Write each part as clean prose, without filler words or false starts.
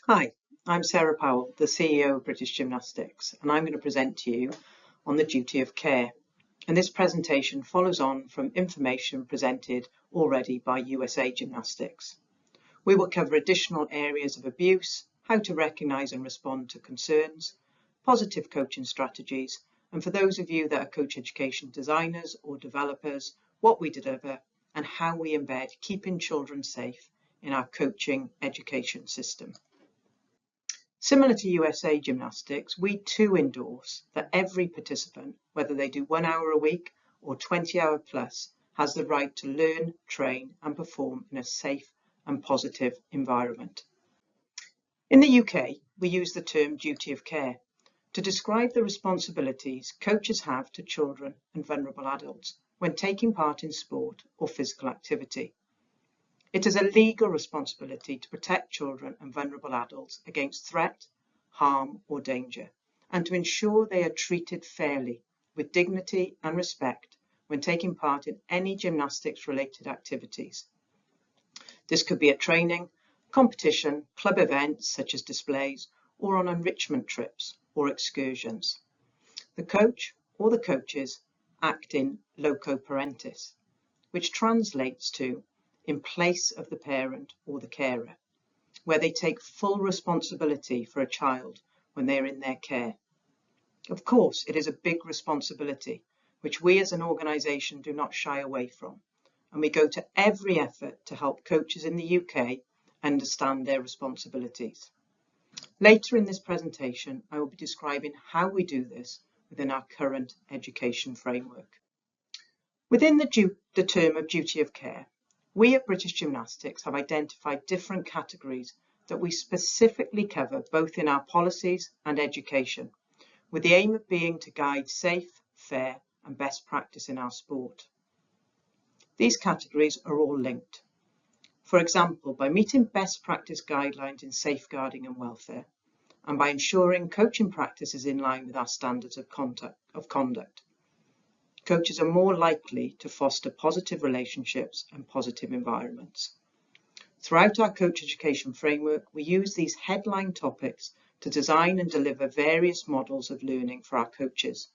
Hi, I'm Sarah Powell, the CEO of British Gymnastics, and I'm going to present to you on the duty of care. And this presentation follows on from information presented already by USA Gymnastics. We will cover additional areas of abuse, how to recognise and respond to concerns, positive coaching strategies, and for those of you that are coach education designers or developers, what we deliver and how we embed keeping children safe in our coaching education system. Similar to USA Gymnastics, we too endorse that every participant, whether they do 1 hour a week or 20-hour plus, has the right to learn, train and perform in a safe and positive environment. In the UK, we use the term duty of care to describe the responsibilities coaches have to children and vulnerable adults when taking part in sport or physical activity. It is a legal responsibility to protect children and vulnerable adults against threat, harm or danger, and to ensure they are treated fairly, with dignity and respect when taking part in any gymnastics-related activities. This could be at training, competition, club events such as displays, or on enrichment trips or excursions. The coach or the coaches act in loco parentis, which translates to in place of the parent or the carer, where they take full responsibility for a child when they are in their care. Of course, it is a big responsibility, which we as an organisation do not shy away from, and we go to every effort to help coaches in the UK understand their responsibilities. Later in this presentation, I will be describing how we do this within our current education framework. Within the term of duty of care, we at British Gymnastics have identified different categories that we specifically cover both in our policies and education, with the aim of being to guide safe, fair and best practice in our sport. These categories are all linked. For example, by meeting best practice guidelines in safeguarding and welfare, and by ensuring coaching practice is in line with our standards of conduct. Coaches are more likely to foster positive relationships and positive environments. Throughout our coach education framework, we use these headline topics to design and deliver various models of learning for our coaches.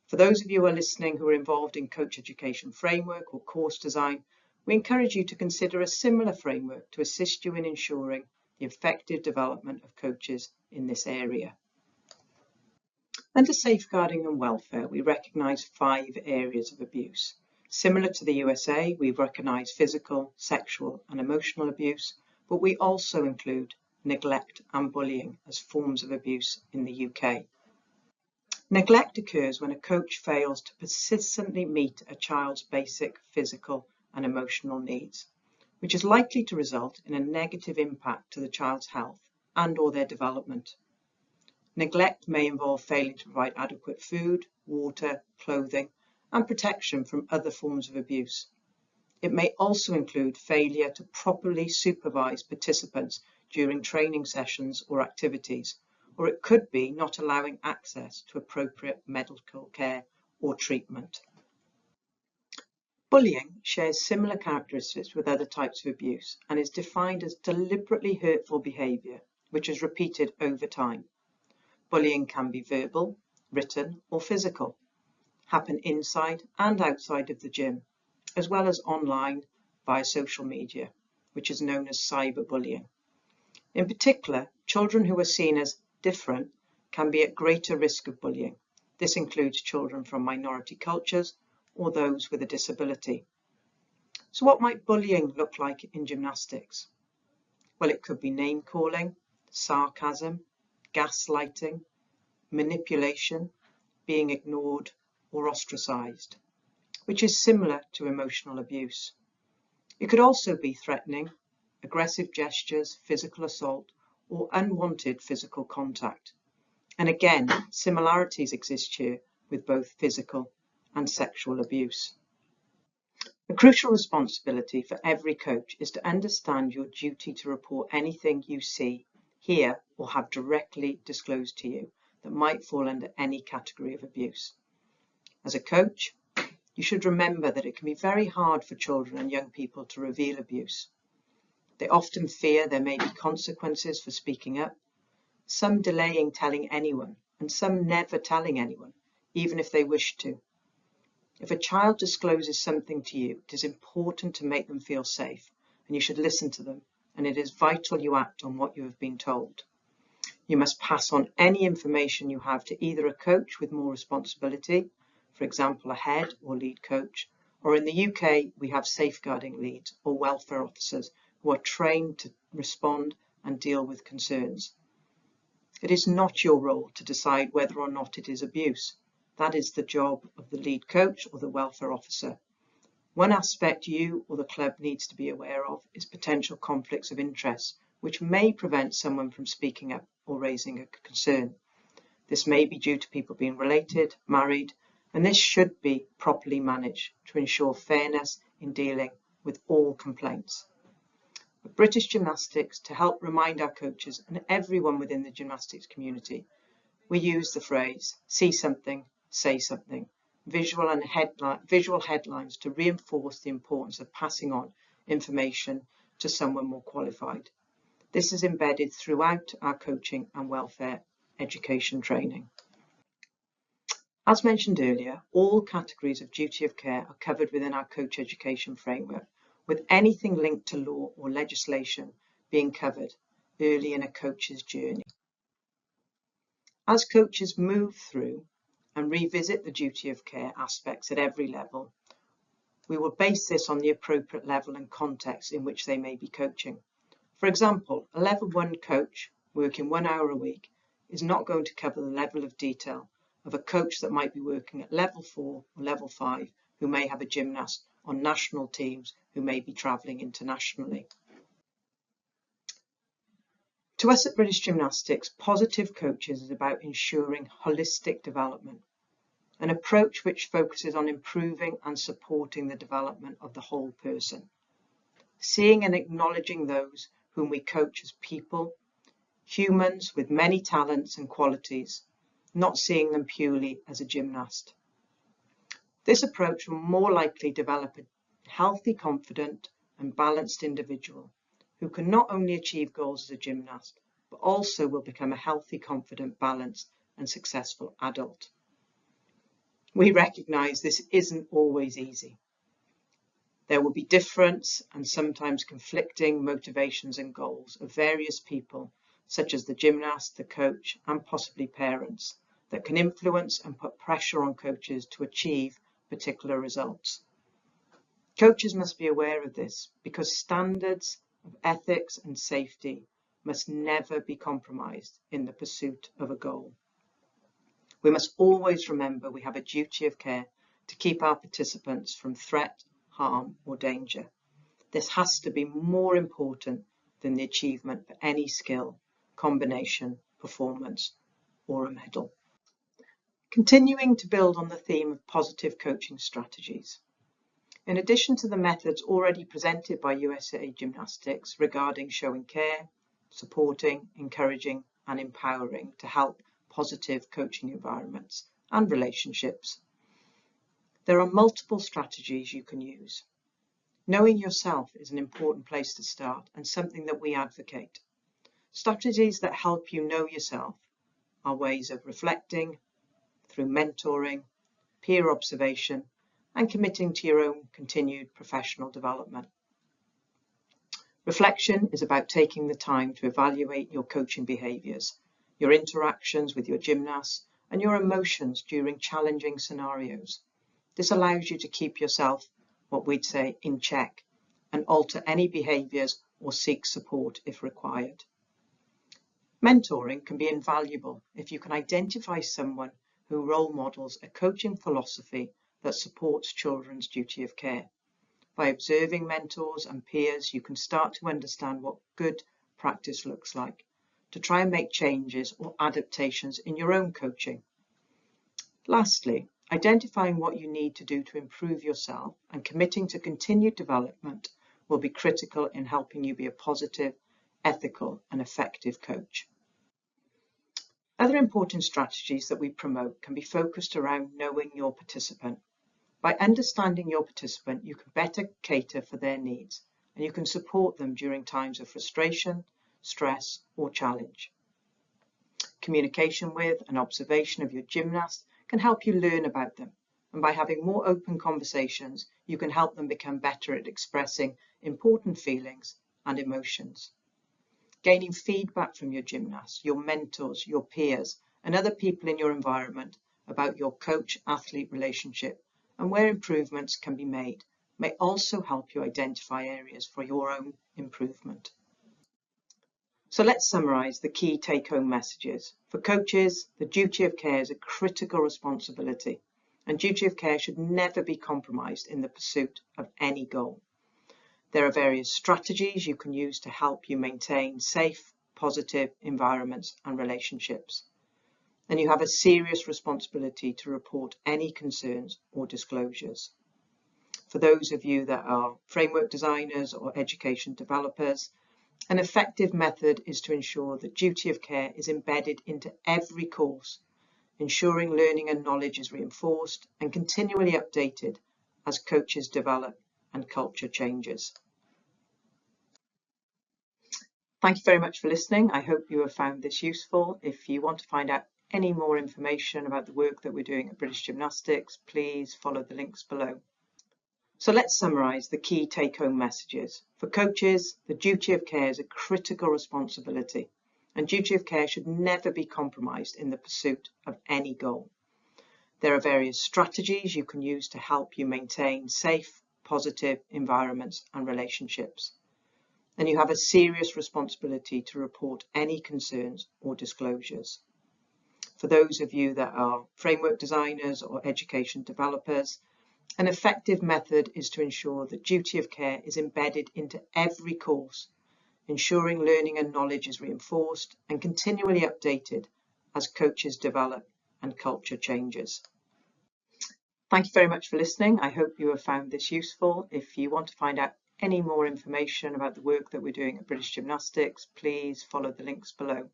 For those of you who are listening who are involved in coach education framework or course design, we encourage you to consider a similar framework to assist you in ensuring the effective development of coaches in this area. Under safeguarding and welfare, we recognise 5 areas of abuse. Similar to the USA, we recognise physical, sexual and emotional abuse, but we also include neglect and bullying as forms of abuse in the UK. Neglect occurs when a coach fails to persistently meet a child's basic physical and emotional needs, which is likely to result in a negative impact to the child's health and or their development. Neglect may involve failing to provide adequate food, water, clothing, and protection from other forms of abuse. It may also include failure to properly supervise participants during training sessions or activities, or it could be not allowing access to appropriate medical care or treatment. Bullying shares similar characteristics with other types of abuse and is defined as deliberately hurtful behaviour, which is repeated over time. Bullying can be verbal, written or physical, happen inside and outside of the gym, as well as online via social media, which is known as cyberbullying. In particular, children who are seen as different can be at greater risk of bullying. This includes children from minority cultures or those with a disability. So what might bullying look like in gymnastics? Well, it could be name calling, sarcasm, gaslighting, manipulation, being ignored or ostracised, which is similar to emotional abuse. It could also be threatening, aggressive gestures, physical assault, or unwanted physical contact. And again, similarities exist here with both physical and sexual abuse. A crucial responsibility for every coach is to understand your duty to report anything you see, hear, or have directly disclosed to you that might fall under any category of abuse. As a coach, you should remember that it can be very hard for children and young people to reveal abuse. They often fear there may be consequences for speaking up, some delaying telling anyone, and some never telling anyone, even if they wish to. If a child discloses something to you, it is important to make them feel safe, and you should listen to them, and it is vital you act on what you have been told. You must pass on any information you have to either a coach with more responsibility, for example, a head or lead coach, or in the UK, we have safeguarding leads or welfare officers who are trained to respond and deal with concerns. It is not your role to decide whether or not it is abuse. That is the job of the lead coach or the welfare officer. One aspect you or the club needs to be aware of is potential conflicts of interest, which may prevent someone from speaking up or raising a concern. This may be due to people being related, married, and this should be properly managed to ensure fairness in dealing with all complaints. At British Gymnastics, to help remind our coaches and everyone within the gymnastics community, we use the phrase, see something, say something, visual headlines to reinforce the importance of passing on information to someone more qualified. This is embedded throughout our coaching and welfare education training. As mentioned earlier, all categories of duty of care are covered within our coach education framework, with anything linked to law or legislation being covered early in a coach's journey. As coaches move through and revisit the duty of care aspects at every level, we will base this on the appropriate level and context in which they may be coaching. For example, a level 1 coach working 1 hour a week is not going to cover the level of detail of a coach that might be working at level 4 or level 5 who may have a gymnast on national teams who may be travelling internationally. To us at British Gymnastics, positive coaches is about ensuring holistic development, an approach which focuses on improving and supporting the development of the whole person, seeing and acknowledging those whom we coach as people, humans with many talents and qualities, not seeing them purely as a gymnast. This approach will more likely develop a healthy, confident and balanced individual who can not only achieve goals as a gymnast, but also will become a healthy, confident, balanced and successful adult. We recognise this isn't always easy. There will be different and sometimes conflicting motivations and goals of various people, such as the gymnast, the coach, and possibly parents, that can influence and put pressure on coaches to achieve particular results. Coaches must be aware of this because standards of ethics and safety must never be compromised in the pursuit of a goal. We must always remember we have a duty of care to keep our participants from threat, harm or danger. This has to be more important than the achievement of any skill, combination, performance or a medal. Continuing to build on the theme of positive coaching strategies. In addition to the methods already presented by USA Gymnastics regarding showing care, supporting, encouraging and empowering to help positive coaching environments and relationships, there are multiple strategies you can use. Knowing yourself is an important place to start and something that we advocate. Strategies that help you know yourself are ways of reflecting, through mentoring, peer observation, and committing to your own continued professional development. Reflection is about taking the time to evaluate your coaching behaviours, your interactions with your gymnasts, and your emotions during challenging scenarios. This allows you to keep yourself, what we'd say, in check, and alter any behaviours or seek support if required. Mentoring can be invaluable if you can identify someone who role models a coaching philosophy that supports children's duty of care. By observing mentors and peers, you can start to understand what good practice looks like, to try and make changes or adaptations in your own coaching. Lastly, identifying what you need to do to improve yourself and committing to continued development will be critical in helping you be a positive, ethical and effective coach. Other important strategies that we promote can be focused around knowing your participant. By understanding your participant, you can better cater for their needs and you can support them during times of frustration, stress, or challenge. Communication with and observation of your gymnast can help you learn about them, and by having more open conversations, you can help them become better at expressing important feelings and emotions. Gaining feedback from your gymnast, your mentors, your peers, and other people in your environment about your coach-athlete relationship and where improvements can be made may also help you identify areas for your own improvement. So let's summarise the key take-home messages. For coaches, the duty of care is a critical responsibility, and duty of care should never be compromised in the pursuit of any goal. There are various strategies you can use to help you maintain safe, positive environments and relationships. And you have a serious responsibility to report any concerns or disclosures. For those of you that are framework designers or education developers, an effective method is to ensure that duty of care is embedded into every course, ensuring learning and knowledge is reinforced and continually updated as coaches develop and culture changes. Thank you very much for listening. I hope you have found this useful. If you want to find out any more information about the work that we're doing at British Gymnastics, please follow the links below. So let's summarise the key take-home messages. For coaches, the duty of care is a critical responsibility, and duty of care should never be compromised in the pursuit of any goal. There are various strategies you can use to help you maintain safe, positive environments and relationships. And you have a serious responsibility to report any concerns or disclosures. For those of you that are framework designers or education developers, an effective method is to ensure that duty of care is embedded into every course, ensuring learning and knowledge is reinforced and continually updated as coaches develop and culture changes. Thank you very much for listening. I hope you have found this useful. If you want to find out any more information about the work that we're doing at British Gymnastics, please follow the links below.